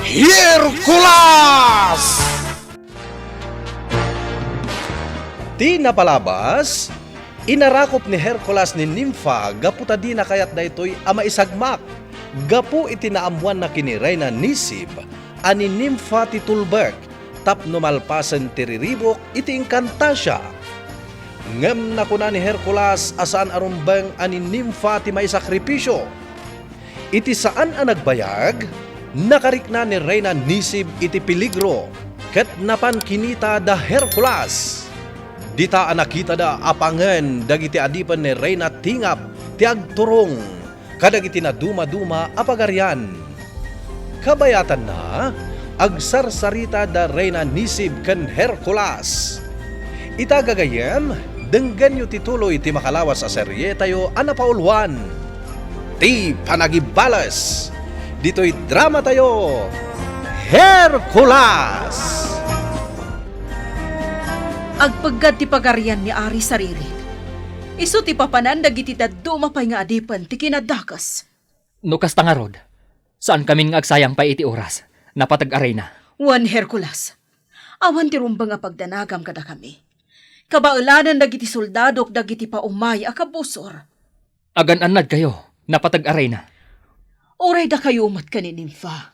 Hercules! Di napalabas, inarakop ni Hercules ni Nympha gaputa di na kayat daytoy ama isagmak. Gapu itinaamuan na kiniray na Nisib, ani Nympha ti Tulberg, tapno malpasen tiriribok iti inkanta siya. Ngem na kuna ni Hercules asaan arumbang ani Nympha ti may sakripisyo. Iti saan ang nagbayag, nakarikna ni Reyna Nisib iti peligro, ket napan kinita da Hercules. Dita nakita da apangen dagiti adipan ni Reyna tingap ti agturong kadagiti na duma-duma apagarian. Kabayatan na agsarsarita da Reyna Nisib ken Hercules. Itagagayem denggan yu tituloy ti makalawas a serye tayo anapauluan. Ti Panagibalas. Dito'y drama tayo, Hercules! Agpagad ti pagarian ni Ari Saririt. Isu ti papanan dagiti daddo mapay nga adipan ti kinadakas. Nukas tangarod, saan kaming agsayang pa iti oras, napatag-aray na. Juan Hercules, awan ti rumbang nga pagdanagam kada kami. Kabaulanan dagiti soldadok dagiti paumay akabusor. Agan-anad kayo, napatag-aray na. Oray da kayo umat ka ni Nympha.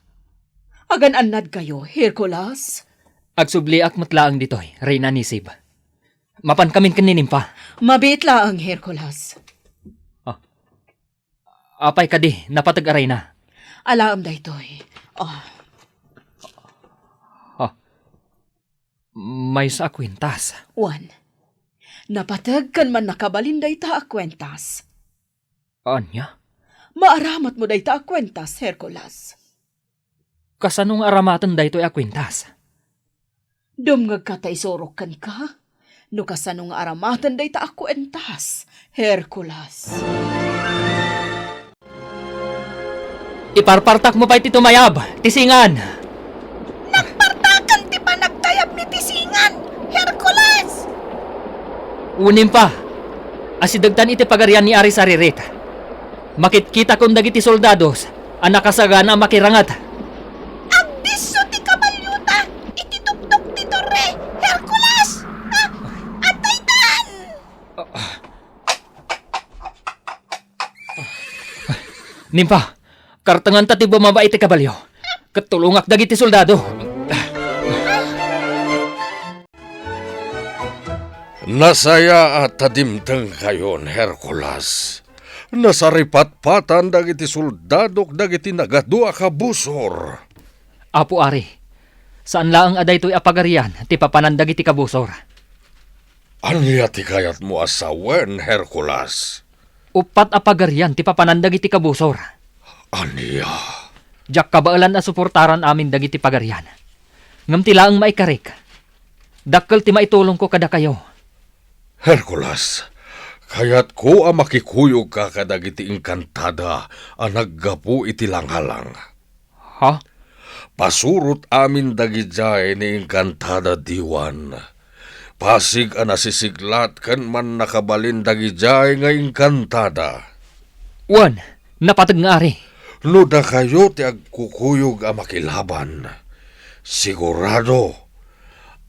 Agan-anad kayo, Hercules. Agsubliak matlaang ditoy, Reyna Nisib. Mapan kamin kaninim pa. Mabit laang, Hercules. Apay ka di, napatag-aray na. Alaam da ito'y. May sa kwintas. Juan, napatag kan man nakabalin da ita akwentas. Anya? Maaramat mo da ita akwentas, Hercules. Kasanong aramatan da ito'y akwintas? Dumngag ka ta isorokan ka. No kasanong aramatan da ita akwentas, Hercules. Iparpartak mo pa iti tumayab, tisingan! Nagpartakan ti panagtayab ni tisingan, Hercules! Unim pa, asidagtan iti pagarian ni Ari Saririt. Makitkita kong dagiti soldados, ang nakasagana makirangat. Agbiso ti kabalyuta, itituptok ti torre, Hercules! Ataytan! Nympha, kartangan ta ti bumaba iti kabalyo. Katulungak dagiti soldado. Nasaya at tadimteng kayon, Hercules. Nasaripat-patan dagiti soldadok dagiti nagadua ka busor. Apo Ari, saan laang aday to'y apagarian, ti papanan dagiti kabusor. Anya ti kayat mo asawen, Hercules? Upat apagarian, ti papanan dagiti kabusor. Anya? Jak kabaalan na suportaran amin dagiti pagarian. Ngam ti laang maikarik. Dakkel ti maitulong ko kada kayo. Hercules, kayat ko ang makikuyog ka kadagiti inkantada ang naggapu iti langhalang. Ha? Pasurot amin dagijay ni inkantada diwan. Pasig ang nasisiglat kan man nakabalin dagijay nga inkantada. Juan, napatag nga Ari. No da kayo ti agkukuyog ang makilaban. Sigurado,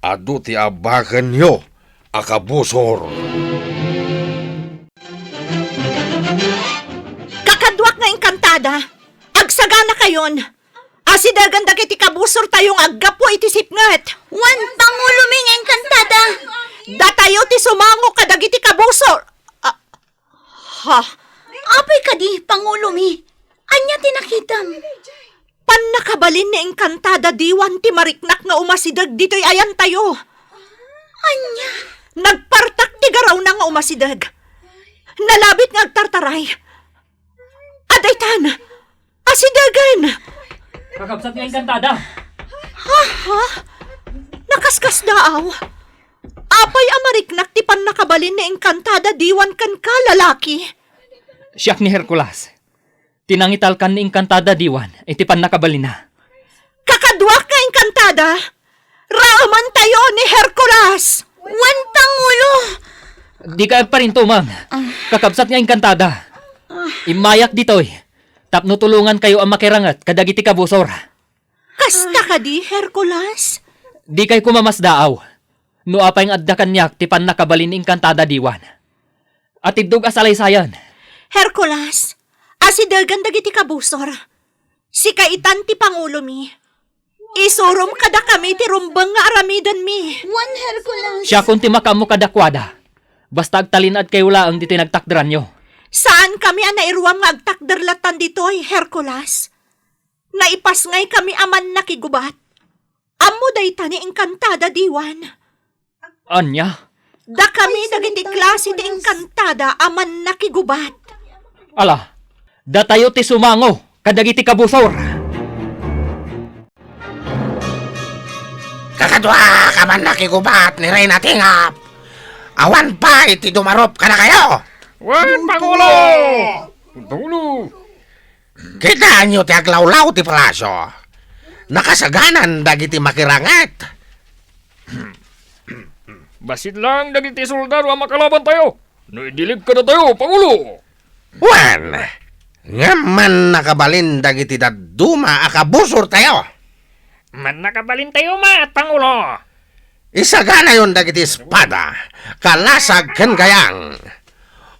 adu ti abakan nyo akabusor. Kakadwak nga engkantada, agsagana kayon. Asidagan dagiti kabusor tayong aggapo iti sipnget. Wan pangulo ming engkantada. Datayo ti sumango kadagiti kabusor. Apay kadi pangulo mi. Anya ti nakitam. Pan nakabalin ni engkantada diwan ti mariknak nga umasidag dito'y ayan tayo. Anya? Nagpartak ti garaw na nga umasidag. Nalabit nga agtartaray. Adaytan! Asidagan! Kakabsat nga inkantada. Ha? Nakaskas daaw. Apay amariknak ti pan nakabalin ni engkantada diwan kan ka lalaki. Siyak ni Hercules. Tinangital kan ni inkantada diwan, iti pan nakabalin na. Kakadwak nga engkantada. Raaman tayo ni Hercules. Wan pangulo. Di ka pa rin tumang. Kakabsat nga inkantada. Imayak ditoy. Tapno tulungan kayo ang makirangat kadagiti kabusor. Kasta ka di, Hercules? Di kay kumamasdaaw. No apay nga adda kanyak ti pan nakabalin inkantada diwan. At idug asalaysayan. Hercules, asidagan dagiti kabusor. Si kaitan ti Pangulo mi. Isurom kada kami ti rumbang nga aramidan mi. One Hercules. Siya kung ti makamu kadakwada. Basta agtalinad kayo laang di tinagtakdran nyo. Saan kami ang nairuam nga agtakderlatan ditoy, Hercules? Naipasngay kami aman nakigubat. Amo day tani engkantada diwan. Anya? Da kami dagiti klase ti engkantada aman nakigubat. Ala, datayo ti sumango, kadagiti kabusor. Kakadwa ka man nakigubat ni Reyna Tingap. Awan pa iti dumarop ka na kayo. Wan, Pangulo! Pangulo! Kita nyo ti aglawlaw ti palasyo. Nakasaganan dagiti makirangat. Basit lang dagiti soldado ang makalaban tayo. Naidilig ka na tayo, Pangulo! Wan, nga man nakabalin dagiti daduma akabusor tayo. Man nakabalin tayo, Pangulo! Isagana yon dagiti espada, kalasag ken gayang.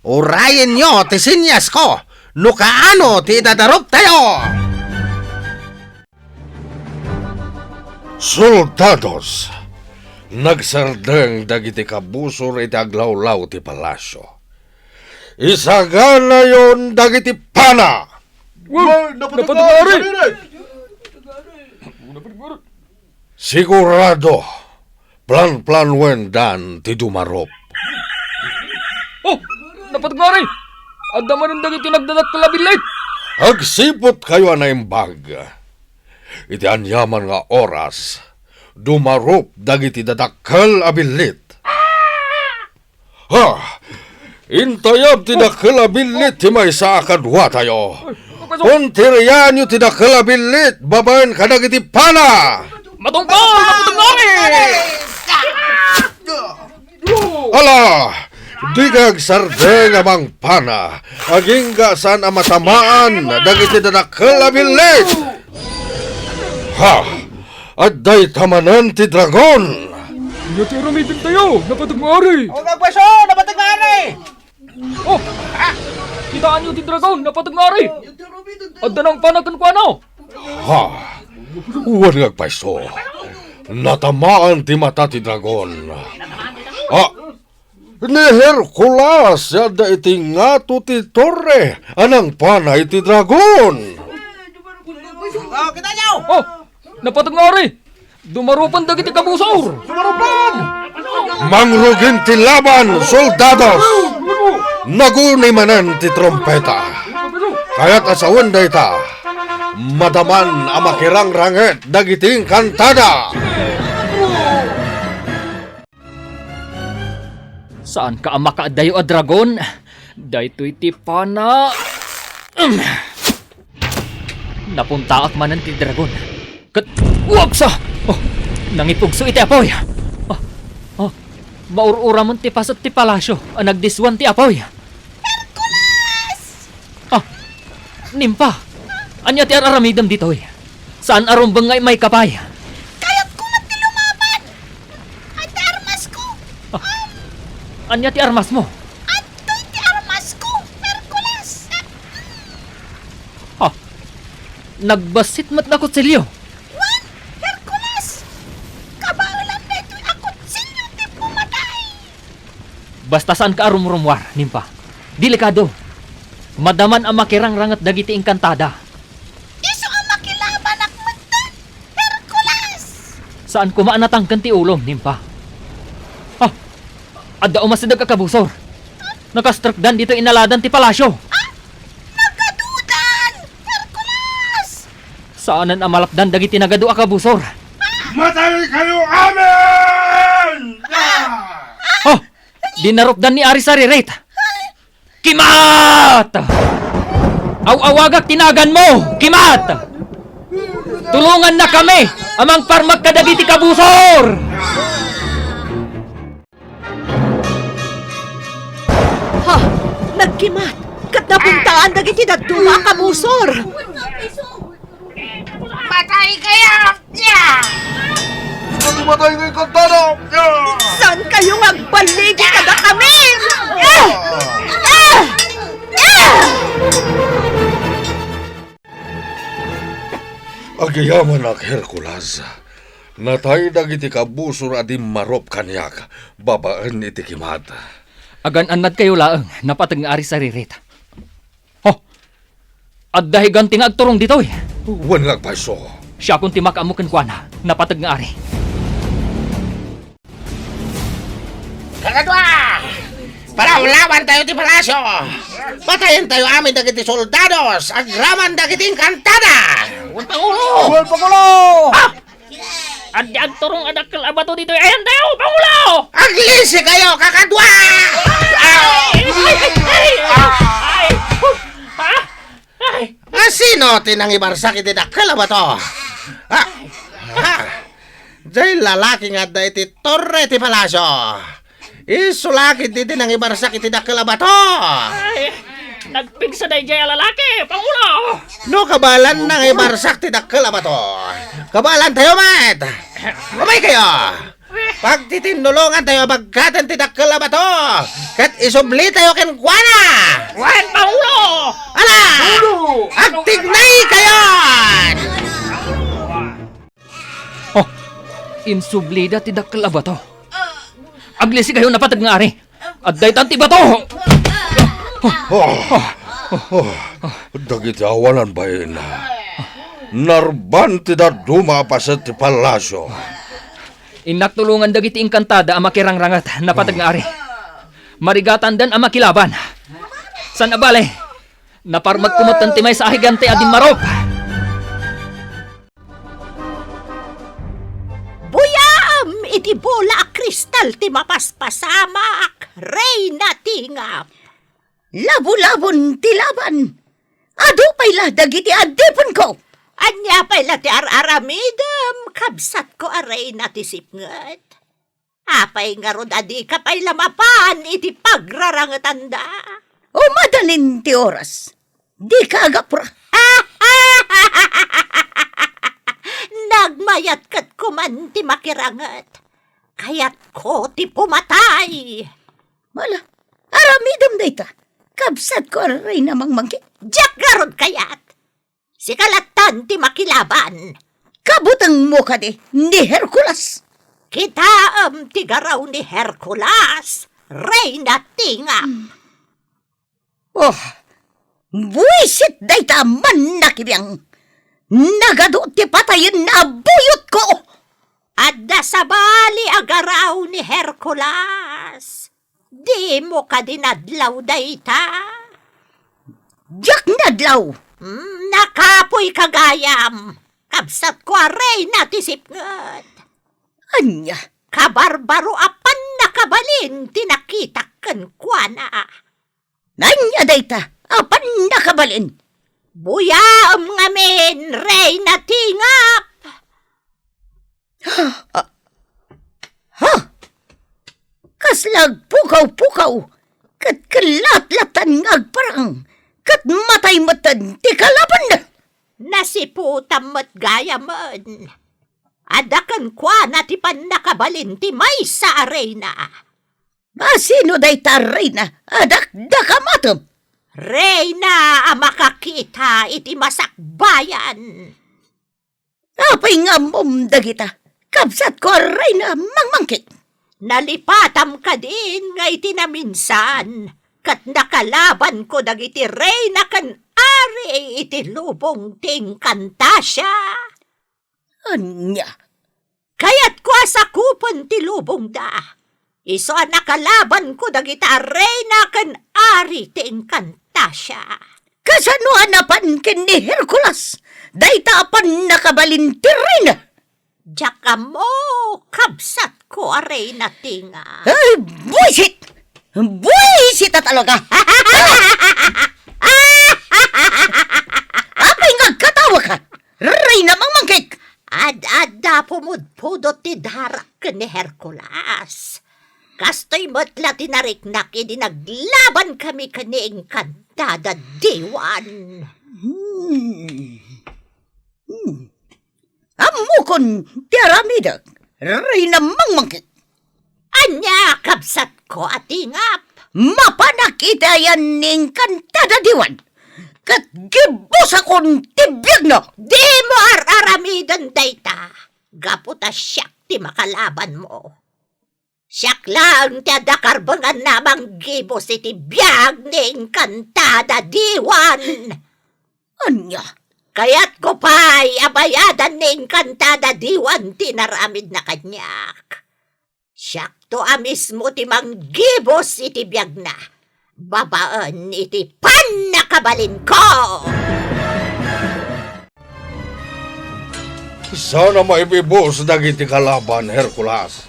Urayin nyo ti sinyas ko, no kaano ti dadarop tayo. Soldados, nagsardeng dagiti kabusor iti aglawlaw ti palasyo. Isagana yon dagiti pana. Napatagari! Sigurado, plan-plan wendan ti dumarop. Oh! Napatagari! Adda man ang dagiti nagdadak kalabilit! Agsipot kayo na imbag. Iti anyaman nga oras, dumarop dagiti dadakkel abilit. Ha! Intayab ti dakkel abilit ti may sa akadwa tayo. Untiriyan yu ti dakkel abilit, babaen ka dagiti pana! Matungkol! Napatagari! Ala! Di kag sardeng amang pana, aging gasan ang matamaan, dagiti dadakkel abilit! Ha! Adday tamanan ti dragon! Inyati aramitin tayo! Napatagari! Oh! Kitaan nyo ti dragon! Napatagari! Adda ng panakan ko ano? Ha! Huwag nagpaiso. Natamaan ti mata ti dragon. Ah! Ni Hercules, yada iti ngato ti torre, anang panay ti dragon. Oh! Napatagari! Dumarupan dagiti kabusor! Mangrugin ti laban, soldados! Nagunay manan ti trompeta. Kaya't asawan da ita, madaman ang makirang-ranget dagiting kantada. Saan ka ang makaadayo a dragon? Daytoy ti pana. Napunta ak manan ti dragon. Kat uwagsa! Oh, nangipugso iti apoy. Maurura mon ti pasat ti palasyo. Ang nagdiswan ti apoy. Hercules! Nimpa. Anya ti araramidam ditoy. Saan arumbang ngay may kapay? Kayat ko na ti lumaban. At ti armas ko. Anya ti armas mo? At ti armas ko, Hercules. Nagbasit mat na kutsilyo. Wan, Hercules. Kabalan na ito'y akot sinyo ti pumatay. Basta saan ka arumrumwar, Nimpa. Delikado. Madaman ang makirang-rangat dagiti engkantada. Iso ang makilaban akmagdan, Hercules. Saan kumaanatang kanti ulom, Nimpa? Adda umasidag ka kabusor. Nakastrukdan dito inaladan ti palasyo. Nagadudan, Hercules. Saanan ang malapdan dagiti nagadu a kabusor. Matay kayo amin! Dinaropdan ni Ari Sariret. Kimat! Aw-awagak tinagan mo! Kimat! Tulungan na kami! Amang parmak kadagiti kabusor! Ha! Nagkimat! Kat napuntaan dagiti daduma kabusor! Matay kayo! matay ng Encantado! Saan kayo magbaligi kada kami? Agayaman ak Hercules. Natay dagiti kabusor adim marop kanyak. Babaan iti kimata. Agan anad kayo laang, napatag nga ari sa ririta. Oh, at dahigan tinga agturong dito eh. Wan nagpaiso. Siya kung timakamukan kwa na, napatag nga ari. Kakadwa! Palawlawan tayo ti palasyo! Patayin tayo amin dagiti soldados! Agraman dagiti Encantada! Wan Pangulo! Wan Pangulo! At di agturong adakal abato dito, ayan tayo, Pangulo! Aglisi kayo, kakadwa! Sino tinang ibarsak iti dakkel ba to? Jay lalaki nga da iti torre ti palasyo. Isulakit iti nang ibarsak iti dakkel ba to? Nagpigsa day jay lalaki, Pangulo! No kabalan nang ibarsak ti dakkel ba to? Kabalan tayo, mat! Umay kayo! Pagtitinulungan tayo bagkatan ti dakkel ba to? Kat isubli tayo ken kuana! Wan, Pangulo! Ala! Agtignay kayo! Oh, insublida ti dakkel abato. Aglisi kayo napatag nga ari. At daytan ti bato! Dagiti awanan bayin. Narban ti daduma paset ti palasyo. Inaktulungan dagiti Encantada ang makirangrangat napatag nga ari. Marigatan dan ang makilaban. San abale? Naparmag kumutan ti may sa ahigante adim marop. Buyam! Iti bola kristal ti mapaspasamak! Reyna tingap! Labo-labon ti laban. Ado payla dagiti adipon ko. Anya pala ti ar-aramidam, kabsat ko aray na ti sipngat. Apay nga rod adi ka pay lamapan iti pagrarangatanda. O madalin ti oras. Di ka agapra. Nagmayat kat kuman ti makirangat. Kayat ko ti pumatay. Mala, aramidam dayta. Kabsat ko aray namang mangki. Diyak nga rod kayat. Si kalatan ti makilaban. Kabutang mo ka di, ni Hercules. Kitaam ti garaw ni Hercules. Reyna tingap. Oh, buisit dayta man nakibiyang. Nagado ti patayin na buyot ko. Adda sa bali agaraw ni Hercules. Di mo ka dinadlaw dayta. Diyak nadlaw. Nakapoy kagayam. Kabsat ko aray na tisipngat. Anya, Kabarbaro apan nakabalin tinakitakan kwa na. anya dayta, apan nakabalin. Buyam ngamin, Reyna tingap. Ha? Kaslag pukaw-pukaw, kat kalat-latan ngagparang, kat matay-matan ti kalaban na. Nasiputam mat gayaman. Adakan kwa na ti pan nakabalin ti may sa arena. Sino dayta Reyna, adak dakamatom. Reyna ang makakita iti masakbayan. Apay nga mom dagita, kabsat ko Reyna mangmangkit. Nalipatam ka din nga iti naminsan, kat nakalaban ko dagiti Reyna kan ari iti lubong ting Encantasya. Anya, Kayat ko sa kupon ti lubong da. Iso ang nakalaban ko dagita Reyna kan ari ti Encantasya. kasano hanapan ken ni Hercules, dayta apan nakabalin ti Reyna. Diyak mo, kabsat ko a Reyna tinga. Ay, buisit! Buisit na talaga! Apay nga katawa ka! Reyna mangmangkit! Ad-ada pumudpudot ti darak ken ni Hercules. Kastoy matla tinariknak idi naglaban kami kani Encantada diwan. Amukon ti aramidak, Ray namang mangkit. Anya, kabsat ko atingap. Mapanakita yan ning kantada diwan. Kat gibos akong tibiyag na. Di mo araramidan dayta. Gaputa siyak ti makalaban mo. Siyak lang ti adakarbangan namang gibos iti biyag ning kantada diwan. Anya, Kaya't ko pa'y abayadan ning kantada diwan tinaramid na kanyak. Siyak to mismo ti manggibos iti biyag na. Babaan iti panakabalin ko! Sana maibibos dagiti kalaban, Hercules.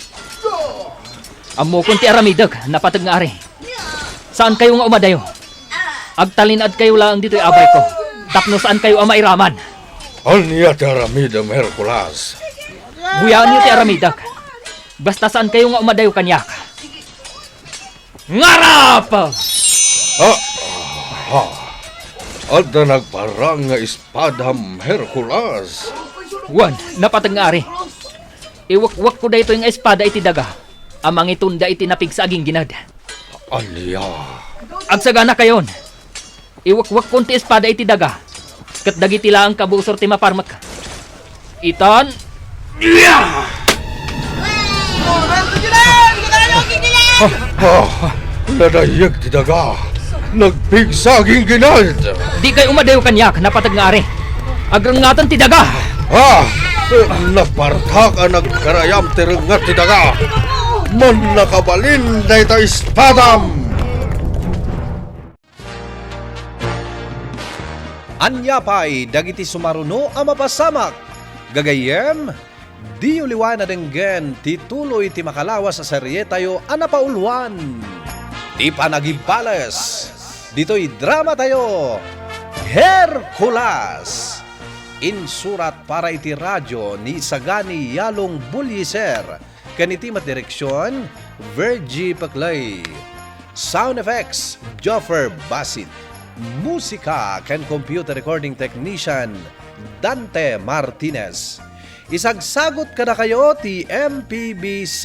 Amo kung ti aramidag, napatag nga ari. Saan kayo nga umadayo? Agtalinad kayo lang dito'y abay ko. Tapno saan kayo ang mairaman? Anya ti aramidam, Hercules. Buyaan niyo ti aramidag. Basta saan kayo nga umadayo kanyak. Ngarap! Adda nagparang nga espadam, Hercules. Wan, napatag nga ari. Iwak-wak ko dayto yung espada iti daga. Amang itunda iti napig sa aging ginad. Anya. Agsagana kayon. Iwak-wak ko ti espada iti daga. Kat dagiti lang kabusor ti maparmak. Itan. Nadayag ti daga. Nagpigsaging ginad. Di kayo umadayo kanyak, napatag nga ari. Agrangatan ti daga. Napartak ang nagkarayam ti rengat ti daga. Man nakabalin dayta espadam. Anya pa'y dagiti sumaruno a mapasamak. Gagayem, di uliwan na denggen tituloy ti makalawas sa serye tayo anapauluan. Di pa nagibales. Dito'y drama tayo. Hercules. Insurat para iti radyo ni Sagani Yalong Bulyiser. Kanitimat direksyon, Virgie Paclay. Sound effects, Joffer Basit. Musika can computer recording technician, Dante Martinez. Isagsagot kada kayo ti MPBC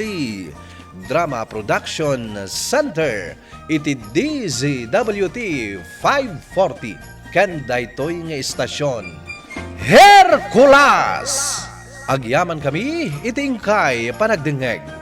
Drama Production Center iti DZWT 540 ken daytoy nga istasyon. Hercules! Agyaman kami iti ingkay panagdengeg.